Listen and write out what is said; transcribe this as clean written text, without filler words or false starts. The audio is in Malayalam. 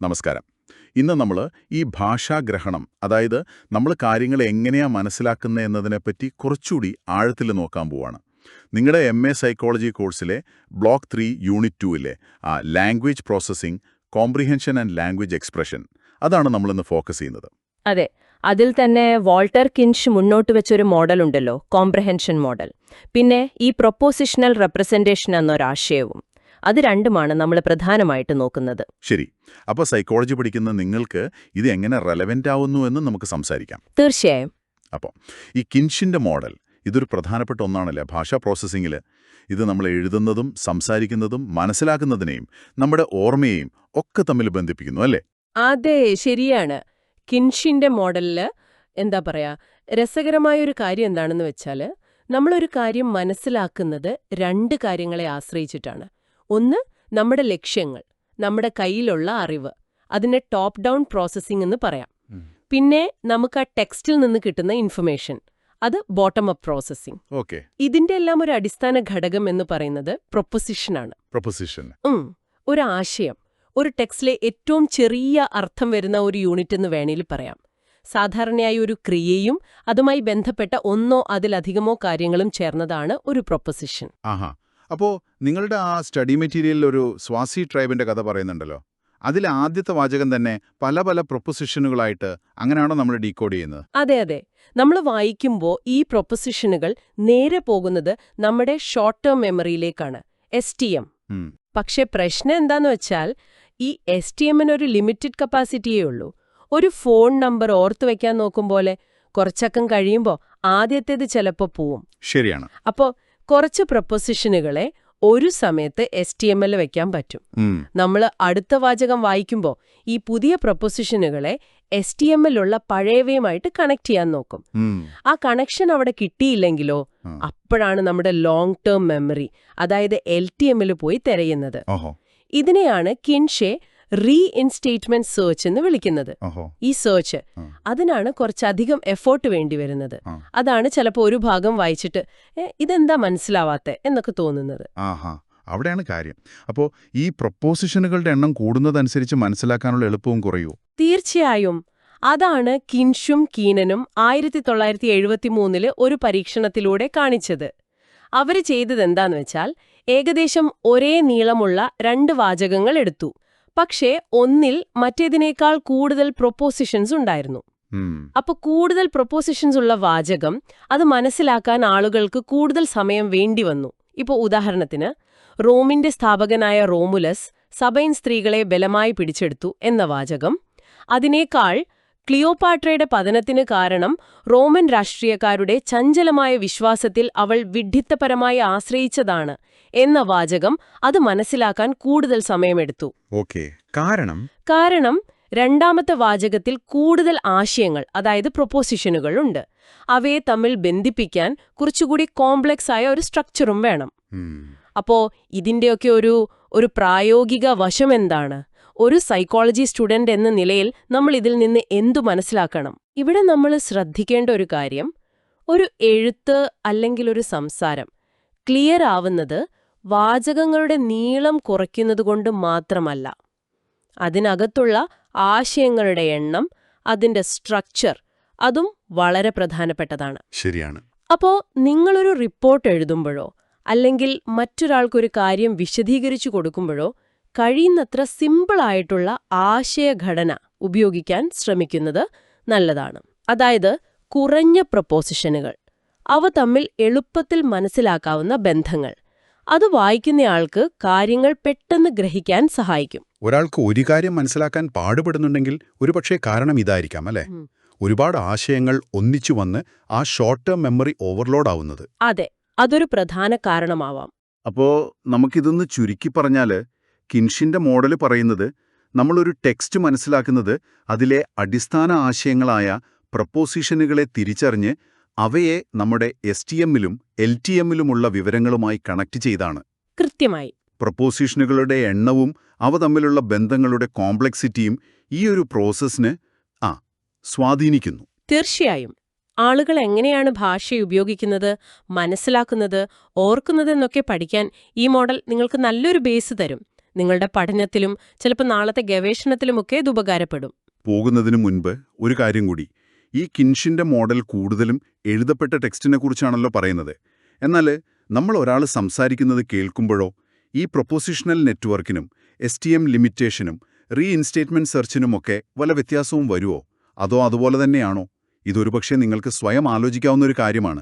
നമസ്കാരം. ഇന്ന് നമ്മൾ ഈ ഭാഷാഗ്രഹണം, അതായത് നമ്മൾ കാര്യങ്ങൾ എങ്ങനെയാണ് മനസ്സിലാക്കുന്നത് എന്നതിനെപ്പറ്റി കുറച്ചുകൂടി ആഴത്തിൽ നോക്കാൻ പോവാണ്. നിങ്ങളുടെ MA സൈക്കോളജി കോഴ്സിലെ ബ്ലോക്ക് 3 യൂണിറ്റ് 2ലെ language processing, comprehension and language expression, അതാണ് നമ്മളിന്ന് ഫോക്കസ് ചെയ്യുന്നത്. അതെ, അതിൽ തന്നെ വാൾട്ടർ കിൻഷ് മുന്നോട്ട് വെച്ചൊരു മോഡൽ ഉണ്ടല്ലോ, കോംപ്രഹെൻഷൻ മോഡൽ. പിന്നെ ഈ പ്രൊപ്പോസിഷണൽ റെപ്രസെന്റേഷൻ എന്നൊരാശയവും. അത് രണ്ടുമാണ് നമ്മൾ പ്രധാനമായിട്ട് നോക്കുന്നത്. ശരി. അപ്പോൾ സൈക്കോളജി പഠിക്കുന്ന നിങ്ങൾക്ക് ഇത് എങ്ങനെ റെലവെന്റ് ആവുന്നു എന്ന് നമുക്ക് സംസാരിക്കാം. തീർച്ചയായും. അപ്പോൾ ഈ കിൻഷിന്റെ മോഡൽ ഇതൊരു പ്രധാനപ്പെട്ട ഒന്നാണല്ലേ ഭാഷാ പ്രോസസ്സിങ്ങിൽ. ഇത് നമ്മൾ എഴുതുന്നതും സംസാരിക്കുന്നതും മനസ്സിലാക്കുന്നതിനെയും നമ്മുടെ ഓർമ്മയെയും ഒക്കെ തമ്മിൽ ബന്ധിപ്പിക്കുന്നു, അല്ലേ? അതെ, ശരിയാണ്. കിൻഷിന്റെ മോഡലില് എന്താ പറയാ, രസകരമായൊരു കാര്യം എന്താണെന്ന് വെച്ചാൽ, നമ്മളൊരു കാര്യം മനസ്സിലാക്കുന്നത് രണ്ട് കാര്യങ്ങളെ ആശ്രയിച്ചിട്ടാണ്. ഒന്ന്, നമ്മുടെ ലക്ഷ്യങ്ങൾ, നമ്മുടെ കയ്യിലുള്ള അറിവ്, അതിനെ ടോപ്പ് ഡൗൺ പ്രോസസ്സിംഗ് എന്ന് പറയാം. പിന്നെ നമുക്ക് ആ ടെക്സ്റ്റിൽ നിന്ന് കിട്ടുന്ന ഇൻഫർമേഷൻ, അത് ബോട്ടം അപ്പ് പ്രോസസ്സിംഗ്. ഓക്കെ. ഇതിന്റെ എല്ലാം ഒരു അടിസ്ഥാന ഘടകം എന്ന് പറയുന്നത് പ്രൊപ്പൊസിഷനാണ്. പ്രൊപ്പൊസിഷൻ. ഒരു ആശയം, ഒരു ടെക്സ്റ്റിലെ ഏറ്റവും ചെറിയ അർത്ഥം വരുന്ന ഒരു യൂണിറ്റ് എന്ന് വേണേൽ പറയാം. സാധാരണയായി ഒരു ക്രിയയും അതുമായി ബന്ധപ്പെട്ട ഒന്നോ അതിലധികമോ കാര്യങ്ങളും ചേർന്നതാണ് ഒരു പ്രൊപ്പൊസിഷൻ. ആഹാ. അപ്പോൾ നിങ്ങളുടെ ആ സ്റ്റഡി മെറ്റീരിയലിൽ ഒരു സ്വാസി ട്രൈബിന്റെ കഥ പറയുന്നുണ്ടല്ലോ, അതിലെ ആദ്യത്തെ വാചകം തന്നെ പല പല പ്രൊപ്പൊസിഷനുകളായിട്ട് അങ്ങനെയാണോ നമ്മൾ ഡീകോഡ് ചെയ്യുന്നത്? അതെ അതെ. നമ്മൾ വായിക്കുമ്പോൾ ഈ പ്രൊപ്പൊസിഷനുകൾ നേരെ പോകുന്നത് നമ്മുടെ ഷോർട്ട് ടേം മെമ്മറിയിലേക്കാണ്, STM. പക്ഷെ പ്രശ്നം എന്താന്ന് വെച്ചാൽ, ഈ STMന് ഒരു ലിമിറ്റഡ് കപ്പാസിറ്റിയേ ഉള്ളൂ. ഒരു ഫോൺ നമ്പർ ഓർത്തു വെക്കാൻ നോക്കുമ്പോലെ കുറച്ചക്കം കഴിയുമ്പോൾ ആദ്യത്തേത് ചിലപ്പോൾ പോവും. ശരിയാണ്. അപ്പോൾ കുറച്ച് പ്രൊപ്പൊസിഷനുകളെ ഒരു സമയത്ത് STMൽ വെക്കാൻ പറ്റും. നമ്മൾ അടുത്ത വാചകം വായിക്കുമ്പോൾ ഈ പുതിയ പ്രൊപ്പൊസിഷനുകളെ STMലുള്ള പഴയവയുമായിട്ട് കണക്ട് ചെയ്യാൻ നോക്കും. ആ കണക്ഷൻ അവിടെ കിട്ടിയില്ലെങ്കിലോ, അപ്പോഴാണ് നമ്മുടെ ലോങ് ടേം മെമ്മറി, അതായത് LTMൽ പോയി തിരയുന്നത്. ഇതിനെയാണ് കിൻഷെ റീഇൻസ്റ്റേറ്റ്മെന്റ് സെർച്ച് എന്ന് വിളിക്കുന്നത്. ഈ സെർച്ച്, അതിനാണ് കുറച്ചധികം എഫോർട്ട് വേണ്ടി വരുന്നത്. അതാണ് ചിലപ്പോൾ ഒരു ഭാഗം വായിച്ചിട്ട് ഇതെന്താ മനസ്സിലാവാത്തെ എന്നൊക്കെ തോന്നുന്നത്. അവിടെയാണ് കാര്യം. അപ്പോൾ ഈ പ്രൊപ്പോസിഷനുകളുടെ എണ്ണം കൂടുന്നതനുസരിച്ച് മനസ്സിലാക്കാനുള്ള എളുപ്പവും കുറയൂ. തീർച്ചയായും. അതാണ് കിൻഷും കീനനും 1973 ഒരു പരീക്ഷണത്തിലൂടെ കാണിച്ചത്. അവര് ചെയ്തതെന്താന്ന് വെച്ചാൽ, ഏകദേശം ഒരേ നീളമുള്ള രണ്ട് വാചകങ്ങൾ എടുത്തു. പക്ഷേ ഒന്നിൽ മറ്റേതിനേക്കാൾ കൂടുതൽ പ്രൊപ്പോസിഷൻസ് ഉണ്ടായിരുന്നു. അപ്പൊ കൂടുതൽ പ്രൊപ്പോസിഷൻസ് ഉള്ള വാചകം, അത് മനസ്സിലാക്കാൻ ആളുകൾക്ക് കൂടുതൽ സമയം വേണ്ടി വന്നു. ഇപ്പൊ ഉദാഹരണത്തിന്, റോമിന്റെ സ്ഥാപകനായ റോമുലസ് സബൈൻ സ്ത്രീകളെ ബലമായി പിടിച്ചെടുത്തു എന്ന വാചകം, അതിനേക്കാൾ ക്ലിയോപാട്രയുടെ പതനത്തിന് കാരണം റോമൻ രാഷ്ട്രീയക്കാരുടെ ചഞ്ചലമായ വിശ്വാസത്തിൽ അവൾ വിഡ്ഢിത്തപരമായി ആശ്രയിച്ചതാണ് എന്ന വാചകം, അത് മനസ്സിലാക്കാൻ കൂടുതൽ സമയമെടുത്തു. കാരണം രണ്ടാമത്തെ വാചകത്തിൽ കൂടുതൽ ആശയങ്ങൾ, അതായത് പ്രൊപ്പോസിഷനുകൾ ഉണ്ട്. അവയെ തമ്മിൽ ബന്ധിപ്പിക്കാൻ കുറച്ചുകൂടി കോംപ്ലക്സ് ആയ ഒരു സ്ട്രക്ചറും വേണം. അപ്പോ ഇതിന്റെയൊക്കെ ഒരു പ്രായോഗിക വശം എന്താണ്? ഒരു സൈക്കോളജി സ്റ്റുഡന്റ് എന്ന നിലയിൽ നമ്മൾ ഇതിൽ നിന്ന് എന്തു മനസ്സിലാക്കണം? ഇവിടെ നമ്മൾ ശ്രദ്ധിക്കേണ്ട ഒരു കാര്യം, ഒരു എഴുത്ത് അല്ലെങ്കിൽ ഒരു സംസാരം ക്ലിയർ ആവുന്നത് വാചകങ്ങളുടെ നീളം കുറയ്ക്കുന്നതുകൊണ്ട് മാത്രമല്ല, അതിനകത്തുള്ള ആശയങ്ങളുടെ എണ്ണം, അതിന്റെ സ്ട്രക്ചർ, അതും വളരെ പ്രധാനപ്പെട്ടതാണ്. ശരിയാണ്. അപ്പോൾ നിങ്ങളൊരു റിപ്പോർട്ട് എഴുതുമ്പോഴോ അല്ലെങ്കിൽ മറ്റൊരാൾക്കൊരു കാര്യം വിശദീകരിച്ചു കൊടുക്കുമ്പോഴോ കഴിയുന്നത്ര സിമ്പിളായിട്ടുള്ള ആശയഘടന ഉപയോഗിക്കാൻ ശ്രമിക്കുന്നത് നല്ലതാണ്. അതായത് കുറഞ്ഞ പ്രൊപ്പോസിഷനുകൾ, അവ തമ്മിൽ എളുപ്പത്തിൽ മനസ്സിലാക്കാവുന്ന ബന്ധങ്ങൾ, അത് വായിക്കുന്നയാൾക്ക് കാര്യങ്ങൾ പെട്ടെന്ന് ഗ്രഹിക്കാൻ സഹായിക്കും. ഒരാൾക്ക് ഒരു കാര്യം മനസ്സിലാക്കാൻ പാടുപെടുന്നുണ്ടെങ്കിൽ ഒരുപക്ഷെ കാരണം ഇതായിരിക്കാം, അല്ലേ? ഒരുപാട് ആശയങ്ങൾ ഒന്നിച്ചു വന്ന് ആ ഷോർട്ട് ടേം മെമ്മറി ഓവർലോഡ് ആവുന്നത്. അതെ, അതൊരു പ്രധാന കാരണമാവാം. അപ്പോൾ നമുക്കിതൊന്ന് ചുരുക്കി പറഞ്ഞാൽ, കിൻഷിന്റെ മോഡൽ പറയുന്നത് നമ്മളൊരു ടെക്സ്റ്റ് മനസ്സിലാക്കുന്നത് അതിലെ അടിസ്ഥാന ആശയങ്ങളായ പ്രൊപ്പോസിഷനുകളെ തിരിച്ചറിഞ്ഞ് അവയെ നമ്മുടെ STMലും LTMലുമുള്ള വിവരങ്ങളുമായി കണക്ട് ചെയ്താണ്. കൃത്യമായി. പ്രൊപ്പോസിഷനുകളുടെ എണ്ണവും അവ തമ്മിലുള്ള ബന്ധങ്ങളുടെ കോംപ്ലക്സിറ്റിയും ഈ ഒരു പ്രോസസ്സിന് സ്വാധീനിക്കുന്നു. തീർച്ചയായും. ആളുകൾ എങ്ങനെയാണ് ഭാഷ ഉപയോഗിക്കുന്നത്, മനസ്സിലാക്കുന്നത്, ഓർക്കുന്നതെന്നൊക്കെ പഠിക്കാൻ ഈ മോഡൽ നിങ്ങൾക്ക് നല്ലൊരു ബേസ് തരും. നിങ്ങളുടെ പഠനത്തിലും ചിലപ്പോൾ നാളത്തെ ഗവേഷണത്തിലുമൊക്കെ ഇത് ഉപകാരപ്പെടും. പോകുന്നതിന് മുൻപ് ഒരു കാര്യം കൂടി. ഈ കിൻഷിന്റെ മോഡൽ കൂടുതലും എഴുതപ്പെട്ട ടെക്സ്റ്റിനെക്കുറിച്ചാണല്ലോ പറയുന്നത്. എന്നാൽ നമ്മൾ ഒരാൾ സംസാരിക്കുന്നത് കേൾക്കുമ്പോഴോ ഈ പ്രൊപ്പോസിഷണൽ നെറ്റ്വർക്കിനും STM ലിമിറ്റേഷനും റീഇൻസ്റ്റേറ്റ്മെന്റ് സെർച്ചിനുമൊക്കെ വല്ല വ്യത്യാസവും വരുമോ? അതോ അതുപോലെ തന്നെയാണോ? ഇതൊരുപക്ഷെ നിങ്ങൾക്ക് സ്വയം ആലോചിക്കാവുന്ന ഒരു കാര്യമാണ്.